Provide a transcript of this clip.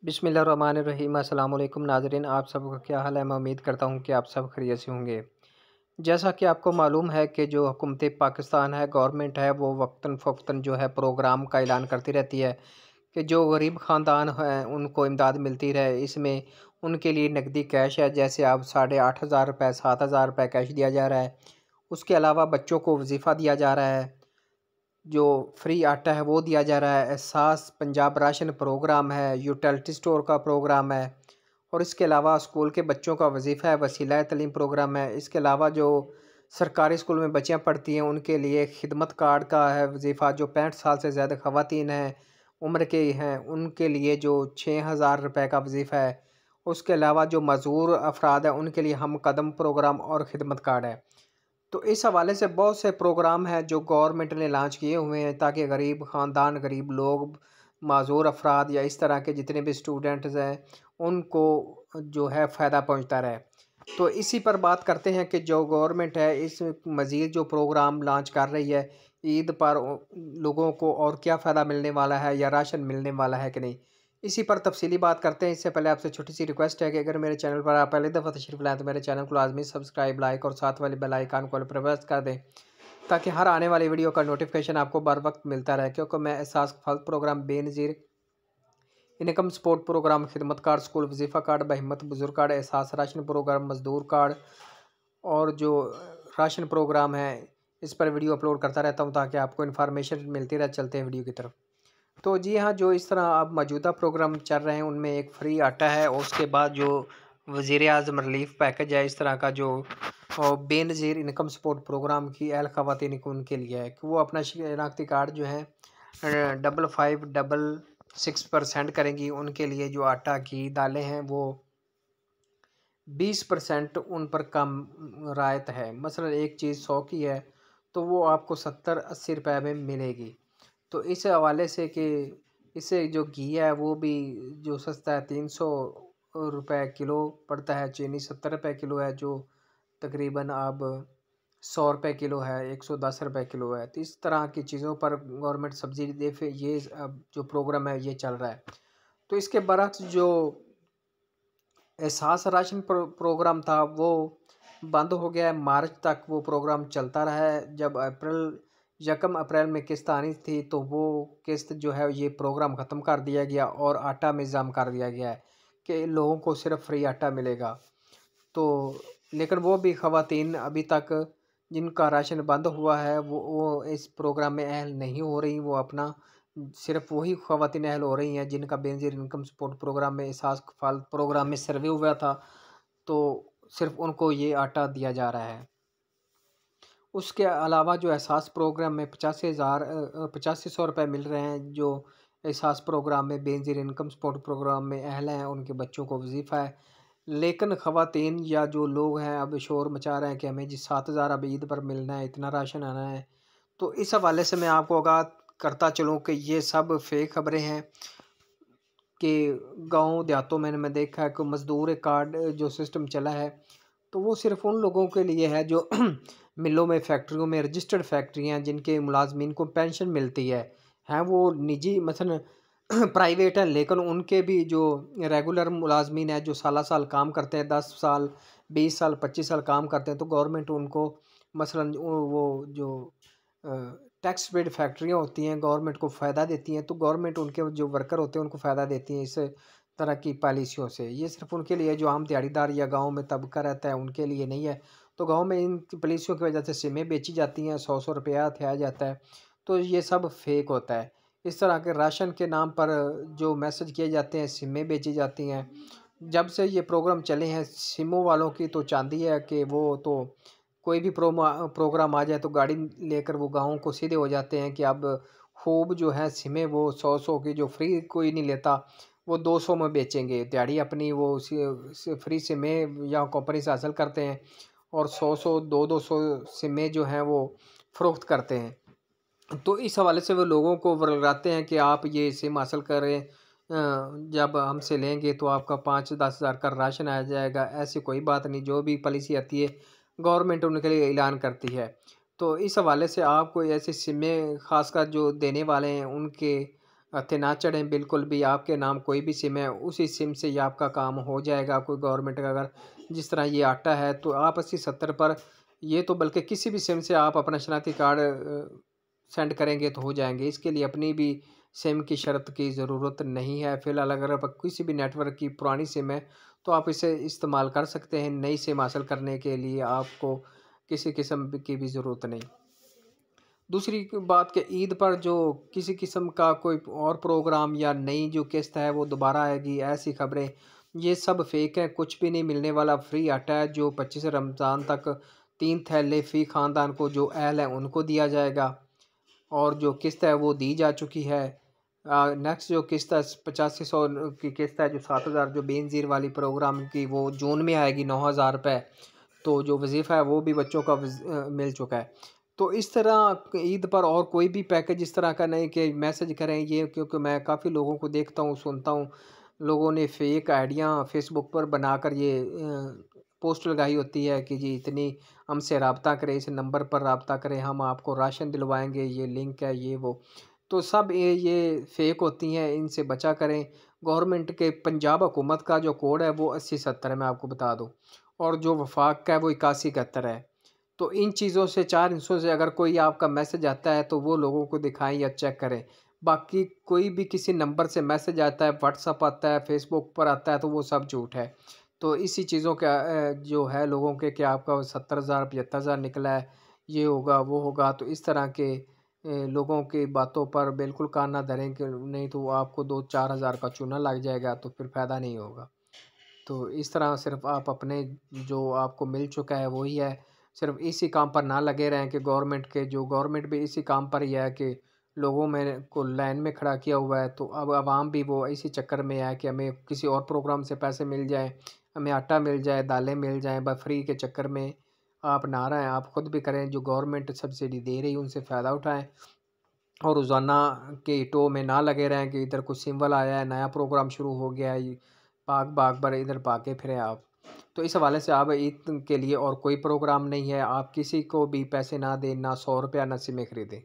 बिस्मिल्लाहिर्रहमानिर्रहीम अस्सलाम वालेकुम नाज़रीन, आप सबका क्या हाल है। मैं उम्मीद करता हूँ कि आप सब खैरियत से होंगे। जैसा कि आपको मालूम है कि जो हुकूमत पाकिस्तान है, गवर्नमेंट है, वो वक्तन फ़वक्तन जो है प्रोग्राम का ऐलान करती रहती है कि जो गरीब ख़ानदान हैं उनको इमदाद मिलती रहे। इसमें उनके लिए नकदी कैश है, जैसे अब 8,500 रुपये 7,000 रुपये कैश दिया जा रहा है। उसके अलावा बच्चों को वजीफ़ा दिया जा रहा है, जो फ्री आटा है वो दिया जा रहा है। एहसास पंजाब राशन प्रोग्राम है, यूटिलिटी स्टोर का प्रोग्राम है, और इसके अलावा स्कूल के बच्चों का वजीफ़ा है, वसीला तलीम प्रोग्राम है। इसके अलावा जो सरकारी स्कूल में बच्चियाँ पढ़ती हैं उनके लिए खिदमत कार्ड का है वजीफ़ा। जो 65 साल से ज़्यादा ख़वातीन हैं, उम्र के हैं, उनके लिए जो 6,000 रुपये का वजीफ़ा है। उसके अलावा जो मज़दूर अफराद हैं उनके लिए हम कदम प्रोग्राम और खिदमत कार्ड है। तो इस हवाले से बहुत से प्रोग्राम हैं जो गवर्नमेंट ने लॉन्च किए हुए हैं, ताकि गरीब ख़ानदान, गरीब लोग, माज़ूर अफराद या इस तरह के जितने भी स्टूडेंट्स हैं उनको जो है फ़ायदा पहुंचता रहे। तो इसी पर बात करते हैं कि जो गवर्नमेंट है इस मज़ीद जो प्रोग्राम लॉन्च कर रही है, ईद पर लोगों को और क्या फ़ायदा मिलने वाला है या राशन मिलने वाला है कि नहीं, इसी पर तफसीली बात करते हैं। इससे पहले आपसे छोटी सी रिक्वेस्ट है कि अगर मेरे चैनल पर आप पहली दफ़ा तशरीफ़ लाएँ तो मेरे चैनल को लाजमी सब्सक्राइब, लाइक और साथ वाले बेल आइकन को प्रेस कर दें, ताकि हर आने वाली वीडियो का नोटिफिकेशन आपको बर वक्त मिलता रहे। क्योंकि मैं एहसास फल program, Benazir income support program, खिदमत कार्ड, स्कूल वजीफ़ा कार्ड, बहिम्मत बुजुर्ग कार्ड, एहसास राशन प्रोग्राम, मजदूर कार्ड और जो राशन प्रोग्राम है, इस पर वीडियो अपलोड करता रहता हूँ ताकि आपको इन्फॉर्मेशन मिलती रहे। चलते हैं वीडियो की तरफ। तो जी हाँ, जो इस तरह अब मौजूदा प्रोग्राम चल रहे हैं उनमें एक फ्री आटा है, और उसके बाद जो वज़ीर आज़म रिलीफ़ पैकेज है, इस तरह का जो बेनज़ीर इनकम सपोर्ट प्रोग्राम की अहल ख़वातीन को उनके लिए है कि वो अपना शनाख्ती कार्ड जो है 5566 पर सेंड करेंगी। उनके लिए जो आटा, घी, दालें हैं वो 20% उन पर कम रायत है। मसलन एक चीज़ 100 की है तो वो आपको 70-80 रुपए में मिलेगी। तो इस हवाले से कि इससे जो घी है वो भी जो सस्ता है, 300 रुपये किलो पड़ता है। चीनी 70 रुपये किलो है, जो तकरीबन अब 100 रुपये किलो है, 110 रुपये किलो है। तो इस तरह की चीज़ों पर गवर्नमेंट सब्सिडी दे, फिर ये अब जो प्रोग्राम है ये चल रहा है। तो इसके बरक्स जो एहसास राशन प्रोग्राम था वो बंद हो गया है। मार्च तक वो प्रोग्राम चलता रहा है। जब अप्रैल 1 अप्रैल में किस्त आनी थी तो वो किस्त जो है ये प्रोग्राम ख़त्म कर दिया गया और आटा में इंतज़ाम कर दिया गया है कि लोगों को सिर्फ फ्री आटा मिलेगा। तो लेकिन वो भी ख़वातीन अभी तक जिनका राशन बंद हुआ है वो इस प्रोग्राम में अहल नहीं हो रही। वो अपना सिर्फ वही ख़वातीन अहल हो रही हैं जिनका बेनज़ीर इनकम सपोर्ट प्रोग्राम में, एहसास फल प्रोग्राम में सर्वे हुआ था, तो सिर्फ उनको ये आटा दिया जा रहा है। उसके अलावा जो एहसास प्रोग्राम में 8500 रुपये मिल रहे हैं, जो एहसास प्रोग्राम में बेनज़ीर इनकम सपोर्ट प्रोग्राम में अहल हैं उनके बच्चों को वजीफ़ा है। लेकिन ख़वातीन या जो लोग हैं अब शोर मचा रहे हैं कि हमें जी 7,000 अब ईद पर मिलना है, इतना राशन आना है। तो इस हवाले से मैं आपको आगाह करता चलूँ कि ये सब फेक खबरें हैं कि गाँव देहातों में मैं देखा है कि मज़दूर कार्ड जो सिस्टम चला है तो वो सिर्फ़ उन लोगों के लिए है जो मिलों में, फैक्ट्रियों में, रजिस्टर्ड फैक्ट्रियाँ जिनके मुलाज़मीन को पेंशन मिलती है। हैं वो निजी मसलन प्राइवेट हैं, लेकिन उनके भी जो रेगुलर मुलाज़मीन हैं जो साल काम करते हैं, 10 साल, 20 साल, 25 साल काम करते हैं, तो गवर्नमेंट उनको मसलन वो जो टैक्स पेड फैक्ट्रियाँ होती हैं गवर्नमेंट को फ़ायदा देती हैं, तो गवर्नमेंट उनके जो वर्कर होते हैं उनको फ़ायदा देती है इस तरह की पॉलिसियों से। ये सिर्फ़ उनके लिए जो आम दिहाड़ीदार या गाँव में तबका रहता है उनके लिए नहीं है। तो गाँव में इन पॉलिसियों की वजह से सिमें बेची जाती हैं, 100-100 रुपया थाया जाता है, तो ये सब फेक होता है। इस तरह के राशन के नाम पर जो मैसेज किए जाते हैं, सिमें बेची जाती हैं। जब से ये प्रोग्राम चले हैं सिमों वालों की तो चांदी है कि वो तो कोई भी प्रोग्राम आ जाए तो गाड़ी लेकर वो गाँव को सीधे हो जाते हैं कि अब खूब जो है सिमें वो 100-100 की जो फ्री कोई नहीं लेता, वो 200 में बेचेंगे। दिहाड़ी अपनी वो फ्री सिमें या कंपनी से हासिल करते हैं और 100-100, 200-200 सिमें जो हैं वो फ़रोख्त करते हैं। तो इस हवाले से वो लोगों को वर्राते हैं कि आप ये सिम हासिल करें, जब हमसे लेंगे तो आपका 5-10 हज़ार का राशन आ जाएगा। ऐसी कोई बात नहीं, जो भी पॉलिसी आती है गवर्नमेंट उनके लिए ऐलान करती है। तो इस हवाले से आपको ऐसी सिमें ख़ासकर जो देने वाले हैं उनके अत्ते ना चढ़ें बिल्कुल भी। आपके नाम कोई भी सिम है, उसी सिम से ये आपका काम हो जाएगा। कोई गवर्नमेंट का अगर जिस तरह ये आटा है तो आप 80-70 पर ये तो बल्कि किसी भी सिम से आप अपना शनाख्ती कार्ड सेंड करेंगे तो हो जाएँगे। इसके लिए अपनी भी सिम की शर्त की ज़रूरत नहीं है। फ़िलहाल अगर आप किसी भी नेटवर्क की पुरानी सिम है तो आप इसे इस्तेमाल कर सकते हैं। नई सिम हासिल करने के लिए आपको किसी किस्म की भी ज़रूरत नहीं। दूसरी बात कि ईद पर जो किसी किस्म का कोई और प्रोग्राम या नई जो किस्त है वो दोबारा आएगी, ऐसी खबरें ये सब फेक है। कुछ भी नहीं मिलने वाला। फ्री आटा है जो 25 रमज़ान तक 3 थैले फ़ी ख़ानदान को जो अहल है उनको दिया जाएगा। और जो किस्त है वो दी जा चुकी है। नेक्स्ट जो किस्त है 8500 की किस्त है, जो 7000 जो बेनज़ीर वाली प्रोग्राम की वो जून में आएगी 9000 रुपये। तो जो वज़ीफ़ा है वो भी बच्चों का मिल चुका है। तो इस तरह ईद पर और कोई भी पैकेज इस तरह का नहीं कि मैसेज करें ये, क्योंकि मैं काफ़ी लोगों को देखता हूँ, सुनता हूँ, लोगों ने फ़ेक आइडियाँ फ़ेसबुक पर बनाकर ये पोस्ट लगाई होती है कि जी इतनी हमसे राब्ता करें, इस नंबर पर राब्ता करें, हम आपको राशन दिलवाएँगे, ये लिंक है, ये वो। तो सब ये फ़ेक होती हैं, इनसे बचा करें। गवर्नमेंट के पंजाब हुकूमत का जो कोड है वो 80-70 है, मैं आपको बता दूँ। और जो वफाक का है वो 81-71 है। तो इन चीज़ों से 4 हिस्सों से अगर कोई आपका मैसेज आता है तो वो लोगों को दिखाएँ या चेक करें। बाकी कोई भी किसी नंबर से मैसेज आता है, व्हाट्सएप आता है, फ़ेसबुक पर आता है तो वो सब झूठ है। तो इसी चीज़ों का जो है लोगों के कि आपका 70,000 75,000 निकला है, ये होगा, वो होगा। तो इस तरह के लोगों की बातों पर बिल्कुल कान ना धरें कि नहीं तो आपको 2-4 हज़ार का चूना लग जाएगा तो फिर फ़ायदा नहीं होगा। तो इस तरह सिर्फ़ आप अपने जो आपको मिल चुका है वही है, सिर्फ़ इसी काम पर ना लगे रहें कि गवर्नमेंट भी इसी काम पर ही है कि लोगों में को लाइन में खड़ा किया हुआ है। तो अब आवाम भी वो इसी चक्कर में है कि हमें किसी और प्रोग्राम से पैसे मिल जाएँ, हमें आटा मिल जाए, दालें मिल जाएँ, बस फ्री के चक्कर में आप ना रहें, आप खुद भी करें, जो गवर्नमेंट सब्सिडी दे रही है उनसे फ़ायदा उठाएँ। और रोज़ाना के टो में ना लगे रहें कि इधर कुछ सिंबल आया है, नया प्रोग्राम शुरू हो गया है, भाग भर इधर भागे फिरें आप। तो इस हवाले से आप ईद के लिए और कोई प्रोग्राम नहीं है, आप किसी को भी पैसे ना दें, ना ₹100 ना सिमें खरीदें।